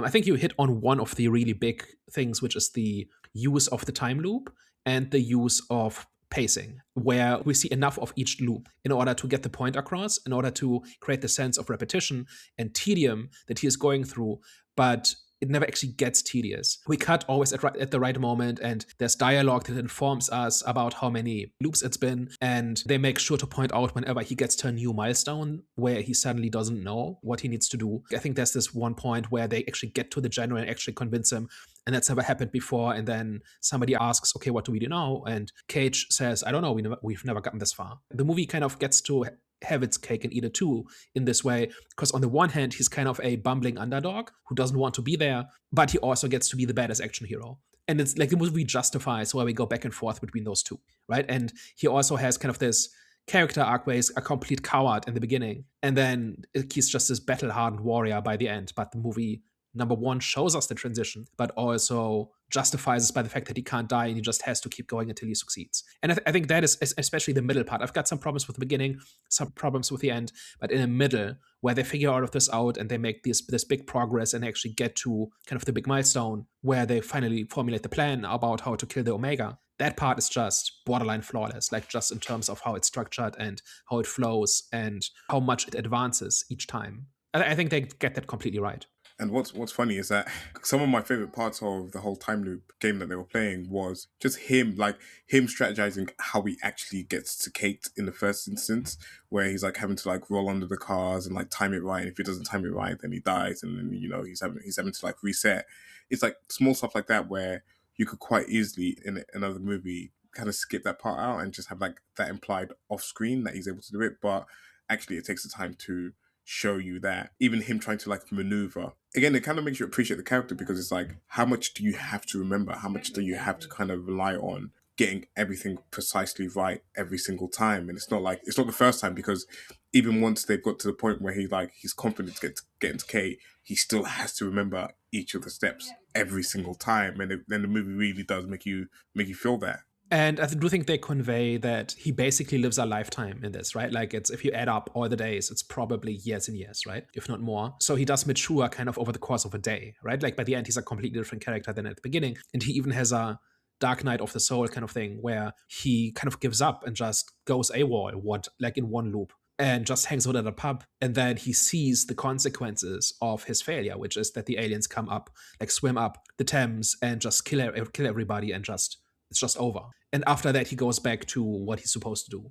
I think you hit on one of the really big things, which is the use of the time loop and the use of pacing, where we see enough of each loop in order to get the point across, in order to create the sense of repetition and tedium that he is going through. But it never actually gets tedious. We cut always at the right moment, and there's dialogue that informs us about how many loops it's been. And they make sure to point out whenever he gets to a new milestone where he suddenly doesn't know what he needs to do. I think there's this one point where they actually get to the general and actually convince him, and that's never happened before. And then somebody asks, okay, what do we do now? And Cage says, I don't know, we've never gotten this far. The movie kind of gets to have its cake and eat it too in this way, because on the one hand, he's kind of a bumbling underdog who doesn't want to be there, but he also gets to be the badass action hero. And it's like the movie justifies why we go back and forth between those two, right? And he also has kind of this character arc where he's a complete coward in the beginning, and then he's just this battle-hardened warrior by the end. But the movie, number one, shows us the transition, but also justifies it by the fact that he can't die and he just has to keep going until he succeeds. And I think that is especially the middle part. I've got some problems with the beginning, some problems with the end, but in the middle, where they figure all of this out and they make this big progress and actually get to kind of the big milestone where they finally formulate the plan about how to kill the Omega. That part is just borderline flawless, like just in terms of how it's structured and how it flows and how much it advances each time. I think they get that completely right. And what's funny is that some of my favorite parts of the whole time loop game that they were playing was just him strategizing how he actually gets to Kate in the first instance, where he's like having to like roll under the cars and like time it right. And if he doesn't time it right, then he dies, and then he's having to like reset. It's like small stuff like that where you could quite easily in another movie kind of skip that part out and just have like that implied off screen that he's able to do it, but actually it takes the time to show you that even him trying to like maneuver again, it kind of makes you appreciate the character because it's like, how much do you have to remember? How much do you have to kind of rely on getting everything precisely right every single time? And it's not the first time, because even once they've got to the point where he's confident to get into K, he still has to remember each of the steps every single time. And then the movie really does make you feel that. And I do think they convey that he basically lives a lifetime in this, right? Like, it's, if you add up all the days, it's probably years and years, right? If not more. So he does mature kind of over the course of a day, right? Like by the end, he's a completely different character than at the beginning. And he even has a Dark Night of the Soul kind of thing where he kind of gives up and just goes AWOL, like in one loop, and just hangs out at a pub. And then he sees the consequences of his failure, which is that the aliens come up, like swim up the Thames and just kill everybody, and it's just over. And after that, he goes back to what he's supposed to do.